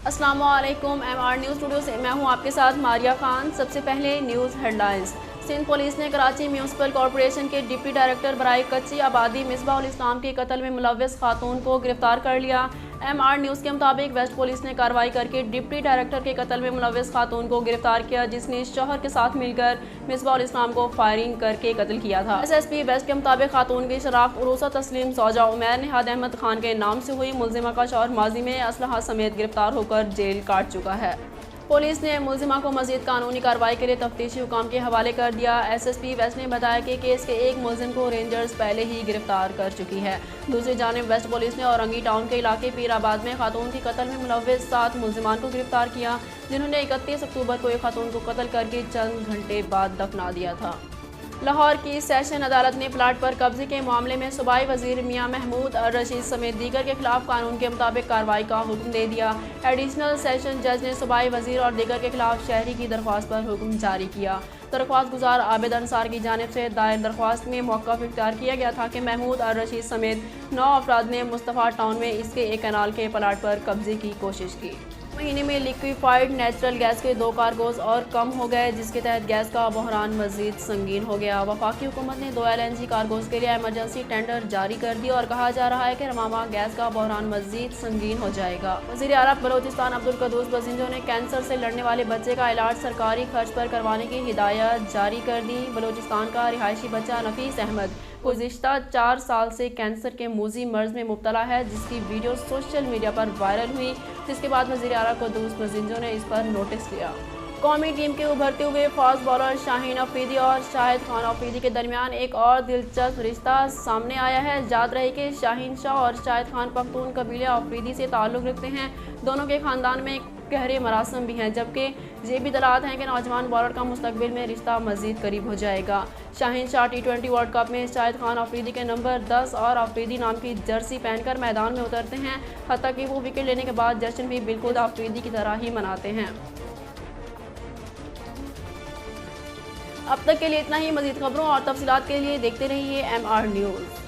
अस्सलाम वालेकुम। MR news studio से मैं हूं आपके साथ मारिया खान। सबसे पहले न्यूज़ हेडलाइंस। सिंध पुलिस ने कराची म्यूनसिपल कॉरपोरेशन के डिप्टी डायरेक्टर बराए कच्ची आबादी मिसबाह उल इस्लाम के कत्ल में मुलव्वस खातून को गिरफ्तार कर लिया। MR न्यूज़ के मुताबिक वेस्ट पुलिस ने कार्रवाई करके डिप्टी डायरेक्टर के कत्ल में मुलव्वस खातून को गिरफ्तार किया, जिसने शौहर के साथ मिलकर मिसबाह उल इस्लाम को फायरिंग करके कत्ल किया था। SSP वेस्ट के मुताबिक खातून की शनाख्त उरूसा तस्लीम सौजा उमैर निहाद अहमद खान के नाम से हुई। मुलजिमा का शौहर माजी में असलहा समेत गिरफ्तार होकर जेल काट चुका है। पुलिस ने मुलजिमा को मजीद कानूनी कार्रवाई के लिए तफ्तीशी हुकाम के हवाले कर दिया। SSP वेस्ट ने बताया कि केस के एक मुलजिम को रेंजर्स पहले ही गिरफ्तार कर चुकी है। दूसरी जानिब वेस्ट पुलिस ने औरंगी टाउन के इलाके पीराबाद में खातून की कत्ल में मुलव्वस 7 मुलजिमान को गिरफ्तार किया, जिन्होंने 31 अक्टूबर को एक खातून को कत्ल करके चंद घंटे बाद दफना दिया था। लाहौर की सेशन अदालत ने प्लाट पर कब्जे के मामले में सूबाई वजीर मियां महमूद अर रशीद समेत दीगर के खिलाफ कानून के मुताबिक कार्रवाई का हुक्म दे दिया। एडिशनल सेशन जज ने सूबाई वजीर और दीगर के खिलाफ शहरी की दरख्वास्त पर हुक्म जारी किया। दरख्वास्त गुजार आबिद अंसार की जानिब से दायर दरख्वास्त में मौक़िफ़ इख्तियार किया गया था कि महमूद अर रशीद समेत 9 अफराद ने मुस्तफ़ा टाउन में इसके एक कैनाल के प्लाट पर कब्जे की कोशिश की। महीने में लिक्विफाइड नेचुरल गैस के 2 कार्गोज और कम हो गए, जिसके तहत गैस का बहरान मजीद संगीन हो गया। वफाकी हुकूमत ने 2 LNG कार्गोज के लिए एमरजेंसी टेंडर जारी कर दिया और कहा जा रहा है कि रमामा गैस का बहरान मजीद संगीन हो जाएगा। वज़ीर आला बलोचिस्तान अब्दुल कदूस बजिंजो ने कैंसर से लड़ने वाले बच्चे का इलाज सरकारी खर्च पर करवाने की हिदायत जारी कर दी। बलोचिस्तान का रिहायशी बच्चा नफीस अहमद गुज़िश्ता 4 साल से कैंसर के मूजी मर्ज में मुब्तला है, जिसकी वीडियो सोशल मीडिया पर वायरल हुई, जिसके बाद वज़ीर आला कदूस बजिंजो ने इस पर नोटिस लिया। कौमी टीम के उभरते हुए फास्ट बॉलर शाहीन अफरीदी और शाहिद खान अफरीदी के दरमियान एक और दिलचस्प रिश्ता सामने आया है। याद रहे कि शाहीन शाह और शाहिद खान पख्तून कबीले अफरीदी से ताल्लुक़ रखते हैं। दोनों के ख़ानदान में गहरे मरासम भी हैं, जबकि ये भी दलात हैं कि नौजवान बॉलर का मुस्तकबिल में रिश्ता मज़ीद करीब हो जाएगा। Shaheen Shah T20 world cup में शाहिद खान अफरीदी के नंबर 10 और अफरीदी नाम की जर्सी पहनकर मैदान में उतरते हैं। हत्ता कि वो विकेट लेने के बाद जश्न भी बिल्कुल अफरीदी की तरह ही मनाते हैं। अब तक के लिए इतना ही। मज़ीद खबरों और तफसीलात के लिए देखते रहिए MR न्यूज़।